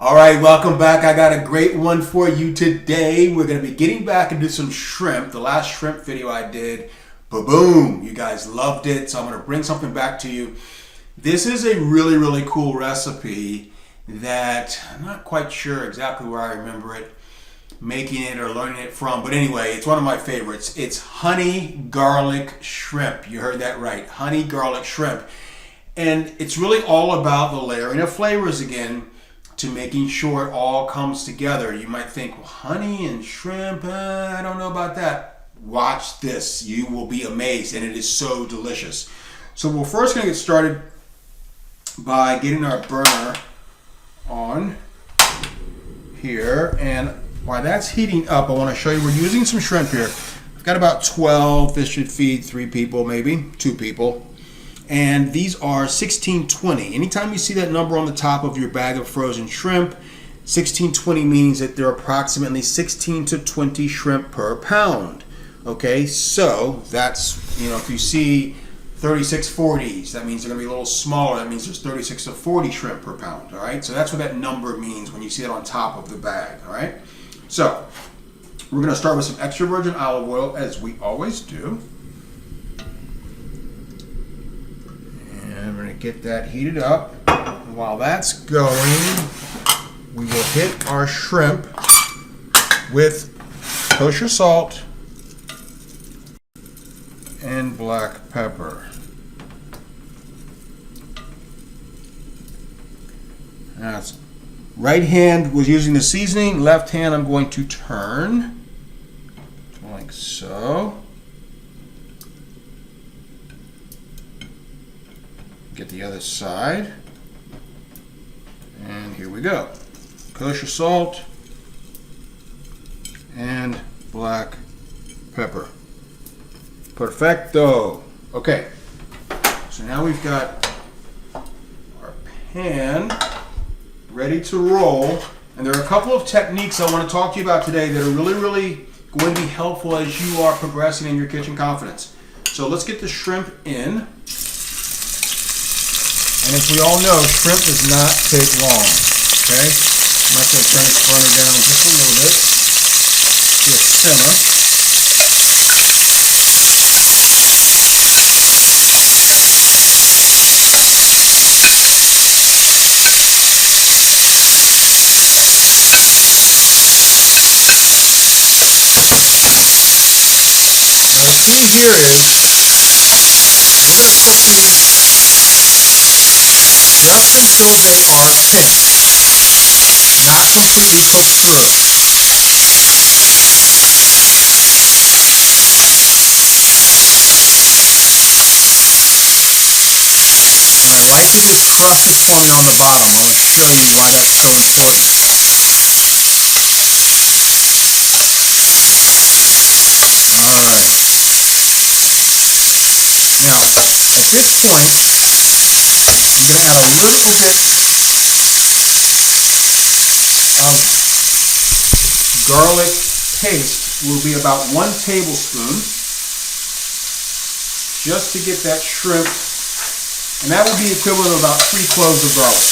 All right, welcome back. I got a great one for you today. We're going to be getting back into some shrimp. The last shrimp video I did, boom, you guys loved it. So I'm going to bring something back to you. This is a really, really cool recipe that I'm not quite sure exactly where I remember it, making it or learning it from. But anyway, it's one of my favorites. It's honey garlic shrimp. You heard that right, honey garlic shrimp. And it's really all about the layering of flavors again, to making sure it all comes together. You might think, well, honey and shrimp, I don't know about that. Watch this, you will be amazed, and it is so delicious. So we're first gonna get started by getting our burner on here, and while that's heating up, I wanna show you, we're using some shrimp here. I've got about 12, this should feed 3 people, maybe 2 people. And these are 1620. Anytime you see that number on the top of your bag of frozen shrimp, 1620 means that there are approximately 16 to 20 shrimp per pound. Okay, so that's, if you see 3640s, that means they're gonna be a little smaller. That means there's 36 to 40 shrimp per pound, all right? So that's what that number means when you see it on top of the bag, all right? So, we're gonna start with some extra virgin olive oil, as we always do. And we're going to get that heated up. And while that's going, we will hit our shrimp with kosher salt and black pepper. Now, right hand was using the seasoning, left hand I'm going to turn like so. Get the other side, and here we go. Kosher salt and black pepper. Perfecto. Okay, so now we've got our pan ready to roll, and there are a couple of techniques I want to talk to you about today that are really, really going to be helpful as you are progressing in your kitchen confidence. So let's get the shrimp in. And as we all know, shrimp does not take long, okay? I'm just going to turn this burner down just a little bit to a simmer. Now the key here is we're going to cook these just until they are pink, not completely cooked through. And I like that this crust is forming on the bottom. I want to show you why that's so important. Alright. Now, at this point, I'm going to add a little bit of garlic paste. Will be about 1 tablespoon, just to get that shrimp, and that will be equivalent of about 3 cloves of garlic.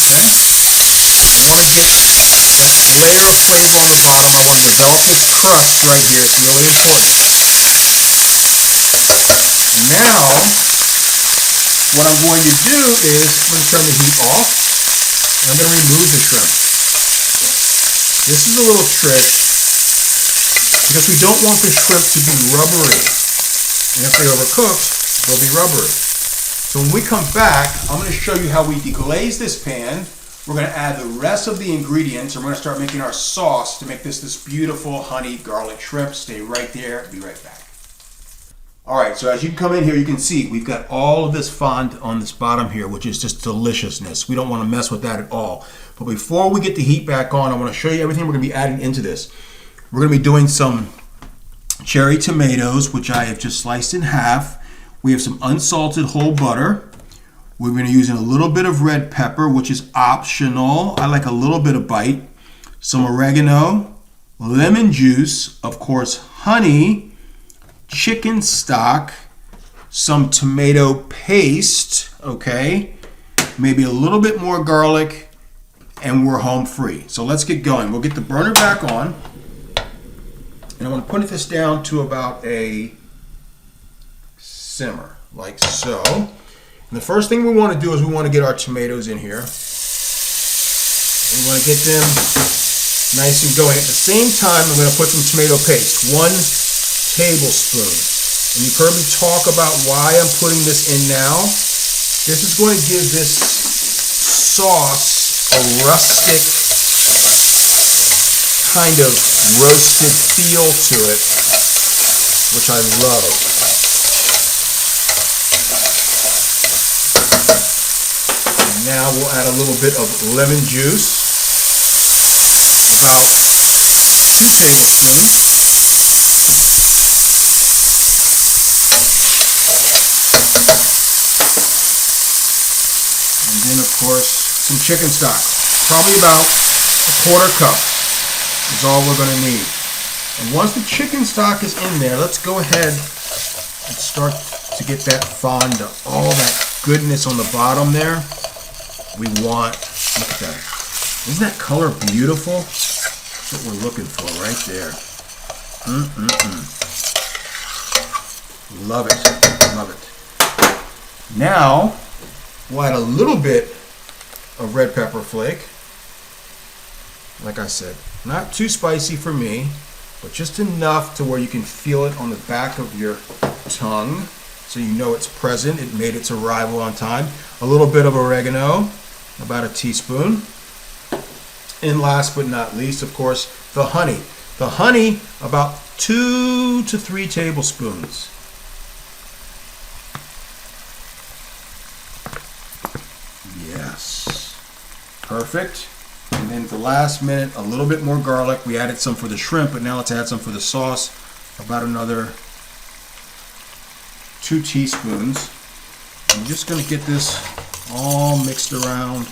Okay? I want to get that layer of flavor on the bottom. I want to develop this crust right here. It's really important. Now, what I'm going to do is I'm going to turn the heat off, and I'm going to remove the shrimp. This is a little trick because we don't want the shrimp to be rubbery. And if they overcook, they'll be rubbery. So when we come back, I'm going to show you how we deglaze this pan. We're going to add the rest of the ingredients, and we're going to start making our sauce to make this beautiful honey garlic shrimp. Stay right there. Be right back. Alright, so as you come in here, you can see we've got all of this fond on this bottom here, which is just deliciousness. We don't want to mess with that at all. But before we get the heat back on, I want to show you everything we're going to be adding into this. We're going to be doing some cherry tomatoes, which I have just sliced in half. We have some unsalted whole butter. We're going to use a little bit of red pepper, which is optional. I like a little bit of bite. Some oregano, lemon juice, of course, honey, chicken stock, some tomato paste, okay, maybe a little bit more garlic, and we're home free. So let's get going. We'll get the burner back on, and I want to put this down to about a simmer, like so. And the first thing we want to do is we want to get our tomatoes in here. We want to get them nice and going. At the same time, I'm going to put some tomato paste, 1 tablespoon. And you've heard me talk about why I'm putting this in now. This is going to give this sauce a rustic kind of roasted feel to it, which I love. And now we'll add a little bit of lemon juice, about 2 tablespoons. And then, of course, some chicken stock. Probably about a 1/4 cup is all we're going to need. And once the chicken stock is in there, let's go ahead and start to get that fond, all that goodness on the bottom there. We want, look at that. Isn't that color beautiful? That's what we're looking for right there. Love it. Love it. Now, we'll add a little bit of red pepper flake. Like I said, not too spicy for me, but just enough to where you can feel it on the back of your tongue, so you know it's present. It made its arrival on time. A little bit of oregano, about a teaspoon. And last but not least, of course, the honey. The honey, about 2 to 3 tablespoons. Yes. Perfect. And then at the last minute, a little bit more garlic. We added some for the shrimp, but now let's add some for the sauce. About another 2 teaspoons. I'm just going to get this all mixed around.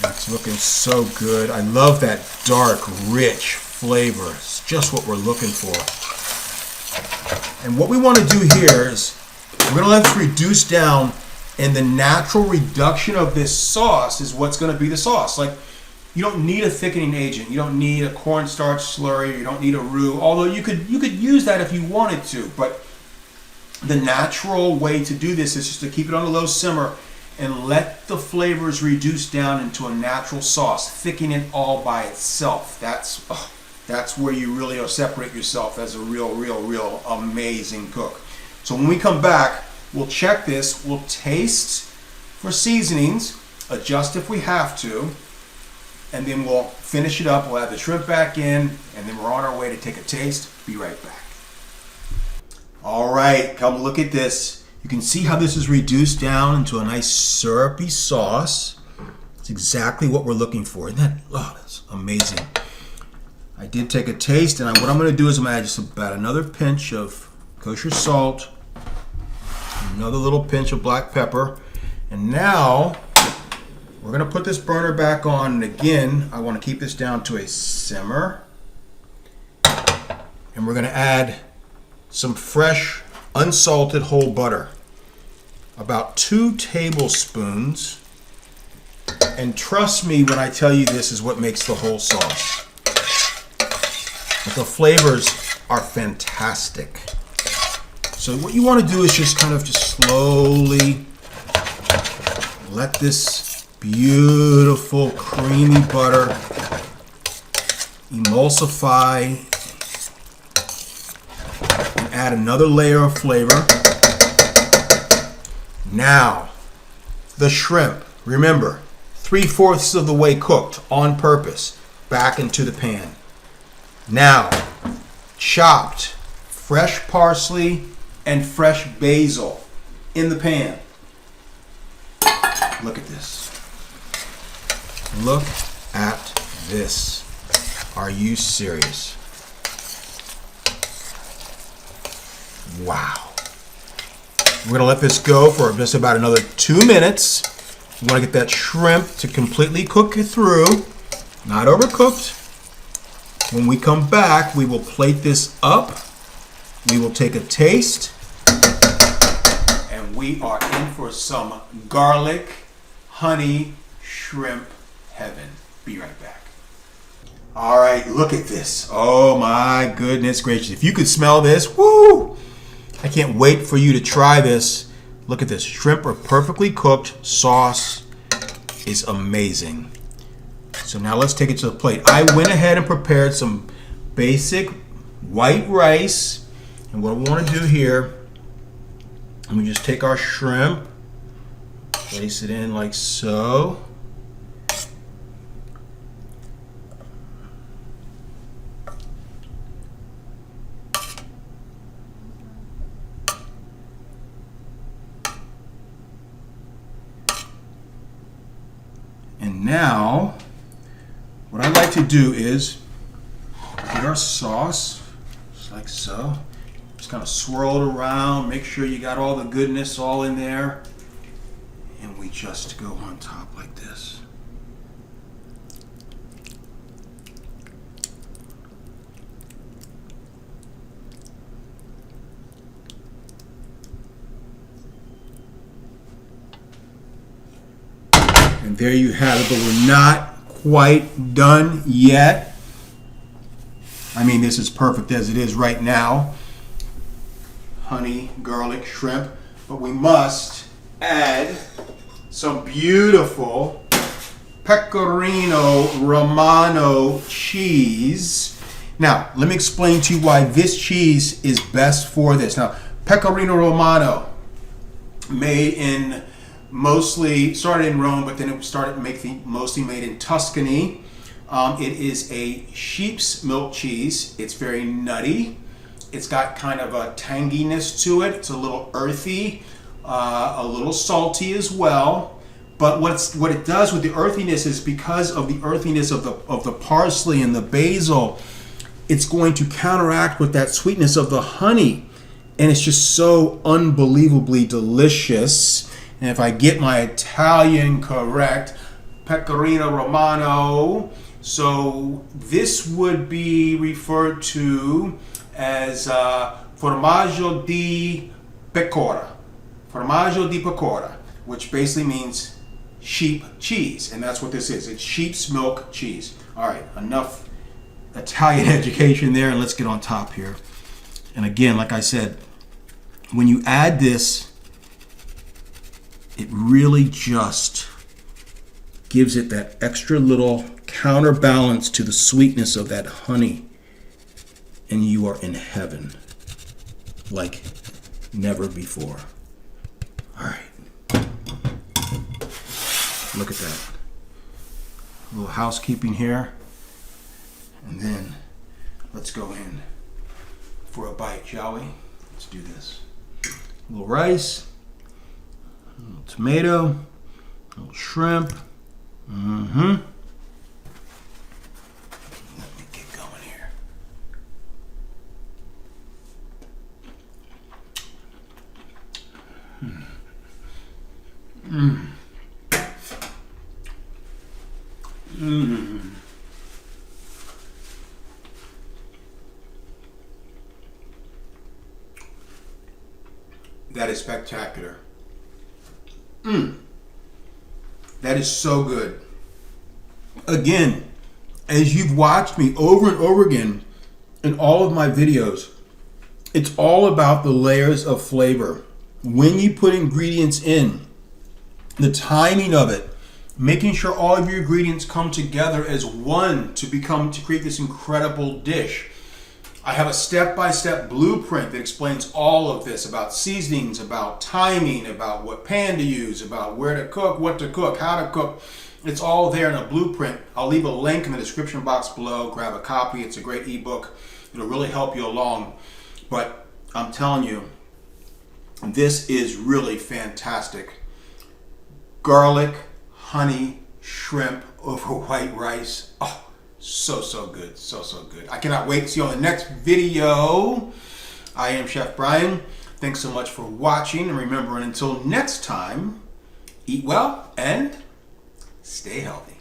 That's looking so good. I love that dark, rich flavor. It's just what we're looking for. And what we want to do here is we're going to let this reduce down, and the natural reduction of this sauce is what's going to be the sauce. Like, you don't need a thickening agent. You don't need a cornstarch slurry. You don't need a roux. Although you could use that if you wanted to. But the natural way to do this is just to keep it on a low simmer and let the flavors reduce down into a natural sauce, thicken it all by itself. That's where you really separate yourself as a real amazing cook. So when we come back, we'll check this, we'll taste for seasonings, adjust if we have to, and then we'll finish it up. We'll add the shrimp back in, and then we're on our way to take a taste. Be right back. All right, come look at this. You can see how this is reduced down into a nice syrupy sauce. It's exactly what we're looking for. Isn't that, oh, that's amazing. I did take a taste, and what I'm going to do is I'm going to add just about another pinch of kosher salt, another little pinch of black pepper, and now we're going to put this burner back on. And again, I want to keep this down to a simmer, and we're going to add some fresh unsalted whole butter, about 2 tablespoons. And trust me when I tell you this is what makes the whole sauce. But the flavors are fantastic. So what you want to do is just kind of slowly let this beautiful creamy butter emulsify and add another layer of flavor. Now, the shrimp, remember, 3/4 of the way cooked on purpose, back into the pan. Now, chopped fresh parsley and fresh basil in the pan. Look at this. Look at this. Are you serious? Wow. We're going to let this go for just about another 2 minutes. You want to get that shrimp to completely cook it through, not overcooked. When we come back, we will plate this up. We will take a taste. And we are in for some garlic honey shrimp heaven. Be right back. All right, look at this. Oh my goodness gracious. If you could smell this, woo! I can't wait for you to try this. Look at this. Shrimp are perfectly cooked. Sauce is amazing. So now let's take it to the plate. I went ahead and prepared some basic white rice. And what I want to do here, let me just take our shrimp, place it in like so. And now, what I like to do is get our sauce, just like so. Just kind of swirl it around, make sure you got all the goodness all in there. And we just go on top like this. And there you have it, but we're not quite done yet. I mean, this is perfect as it is right now. Honey, garlic, shrimp. But we must add some beautiful Pecorino Romano cheese. Now, let me explain to you why this cheese is best for this. Now, Pecorino Romano, started in Rome, but then it started mostly made in Tuscany. It is a sheep's milk cheese. It's very nutty. It's got kind of a tanginess to it. It's a little earthy, a little salty as well. But what it does with the earthiness is, because of the earthiness of the parsley and the basil, it's going to counteract with that sweetness of the honey, and it's just so unbelievably delicious. And if I get my Italian correct, Pecorino Romano. So this would be referred to as formaggio di pecora. Formaggio di pecora, which basically means sheep cheese. And that's what this is. It's sheep's milk cheese. All right, enough Italian education there, and let's get on top here. And again, like I said, when you add this, it really just gives it that extra little counterbalance to the sweetness of that honey. And you are in heaven like never before. All right. Look at that. A little housekeeping here. And then let's go in for a bite, shall we? Let's do this. A little rice. A little tomato, a little shrimp. Let me get going here. That is spectacular. That is so good. Again, as you've watched me over and over again in all of my videos, it's all about the layers of flavor. When you put ingredients in, the timing of it, making sure all of your ingredients come together as one to create this incredible dish. I have a step-by-step blueprint that explains all of this about seasonings, about timing, about what pan to use, about where to cook, what to cook, how to cook. It's all there in a blueprint. I'll leave a link in the description box below. Grab a copy. It's a great ebook. It'll really help you along. But I'm telling you, this is really fantastic. Garlic, honey, shrimp over white rice. Oh, so good. So good. I cannot wait to see you on the next video. I am Chef Brian. Thanks so much for watching. And remember, until next time, eat well and stay healthy.